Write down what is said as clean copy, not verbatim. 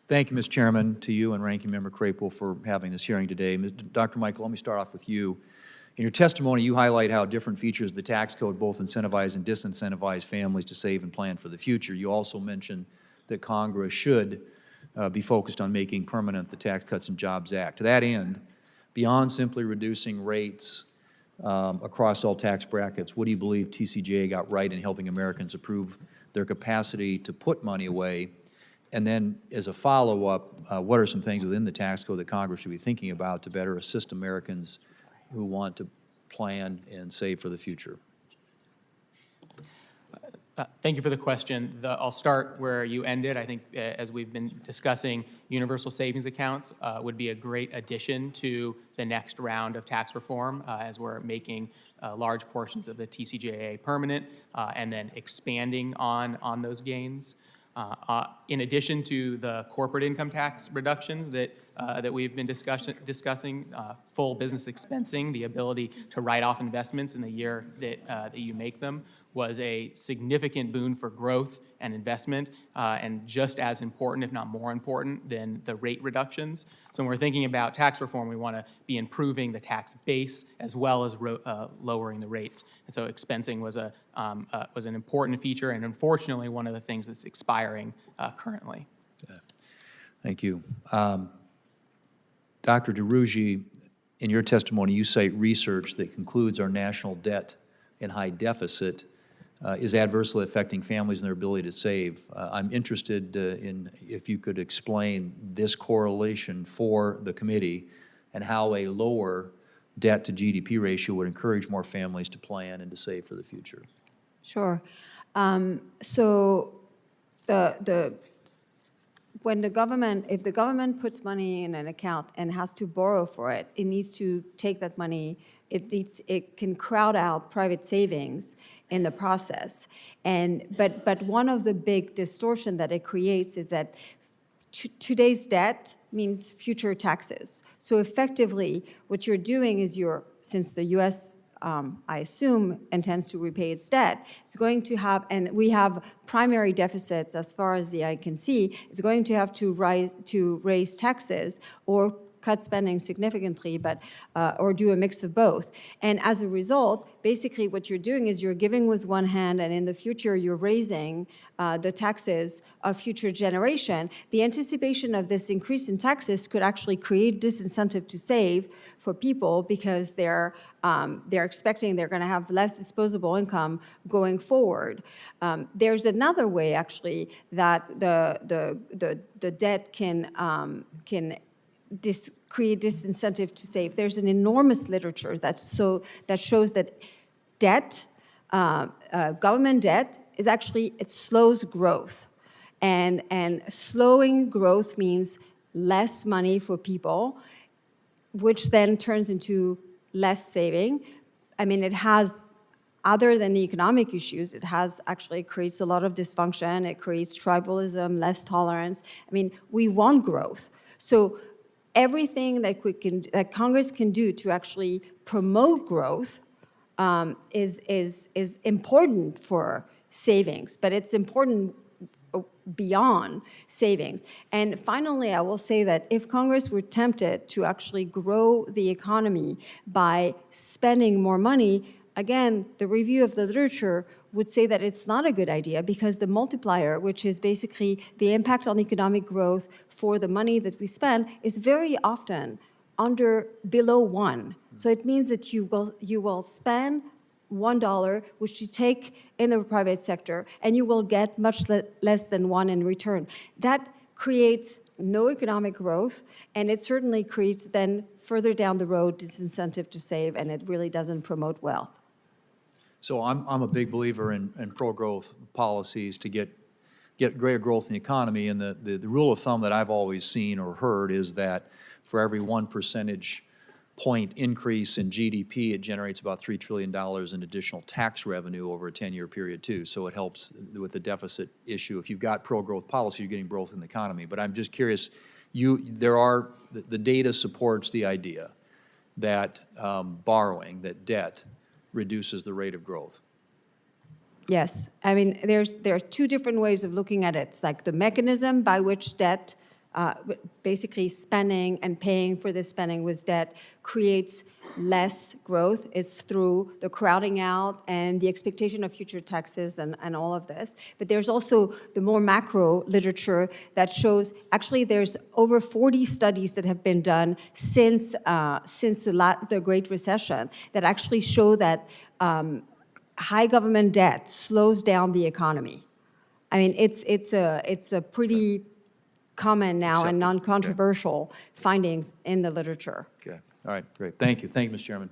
Thank you, Mr. Chairman, to you and Ranking Member Crapo for having this hearing today. Dr. Michael, let me start off with you. In your testimony, you highlight how different features of the tax code both incentivize and disincentivize families to save and plan for the future. You also mentioned that Congress should be focused on making permanent the Tax Cuts and Jobs Act. To that end, beyond simply reducing rates across all tax brackets, what do you believe TCJA got right in helping Americans improve their capacity to put money away? And then, as a follow-up, what are some things within the tax code that Congress should be thinking about to better assist Americans who want to plan and save for the future? Thank you for the question. I'll start where you ended. I think as we've been discussing, universal savings accounts would be a great addition to the next round of tax reform as we're making large portions of the TCJA permanent and then expanding on those gains. In addition to the corporate income tax reductions that we've been discussing, full business expensing, the ability to write off investments in the year that you make them, was a significant boon for growth and investment, and just as important, if not more important, than the rate reductions. So when we're thinking about tax reform, we want to be improving the tax base as well as lowering the rates. And so expensing was an important feature, and unfortunately, one of the things that's expiring currently. Yeah. Thank you. Dr. DeRugy, in your testimony, you cite research that concludes our national debt and high deficit is adversely affecting families and their ability to save. I'm interested in if you could explain this correlation for the committee and how a lower debt to GDP ratio would encourage more families to plan and to save for the future. Sure. So when the government, if the government puts money in an account and has to borrow for it, it needs to take that money. It can crowd out private savings in the process. But one of the big distortion that it creates is that today's debt means future taxes. So effectively, what you're doing is since the U.S. I assume, intends to repay its debt, it's going to have, and we have primary deficits as far as the eye can see, it's going to have to raise taxes or cut spending significantly, or do a mix of both. And as a result, basically what you're doing is you're giving with one hand, and in the future you're raising the taxes of future generation. The anticipation of this increase in taxes could actually create disincentive to save for people because they're expecting they're going to have less disposable income going forward. There's another way actually that the debt can create disincentive to save. There's an enormous literature that shows that debt, government debt, is actually, it slows growth. And slowing growth means less money for people, which then turns into less saving. I mean, it has, other than the economic issues, it has actually creates a lot of dysfunction. It creates tribalism, less tolerance. I mean, we want growth. So everything that Congress can do to actually promote growth is important for savings, but it's important beyond savings. And finally, I will say that if Congress were tempted to actually grow the economy by spending more money, again, the review of the literature would say that it's not a good idea because the multiplier, which is basically the impact on economic growth for the money that we spend, is very often below 1. So it means that you will spend $1, which you take in the private sector, and you will get much less than 1 in return. That creates no economic growth, and it certainly creates then further down the road disincentive to save, and it really doesn't promote wealth. So I'm a big believer in pro-growth policies to get greater growth in the economy, and the rule of thumb that I've always seen or heard is that for every 1 percentage point increase in GDP, it generates about $3 trillion in additional tax revenue over a 10-year period too. So it helps with the deficit issue. If you've got pro-growth policy, you're getting growth in the economy. But I'm just curious, the data supports the idea that borrowing, that debt, reduces the rate of growth. Yes, I mean, there are two different ways of looking at it. It's like the mechanism by which debt basically spending and paying for this spending with debt creates less growth. It's through the crowding out and the expectation of future taxes and all of this. But there's also the more macro literature that shows, actually there's over 40 studies that have been done since the Great Recession that actually show that high government debt slows down the economy. I mean, it's a pretty common now and Accepted. non-controversial findings in the literature. Okay, all right, great. Thank you, Mr. Chairman.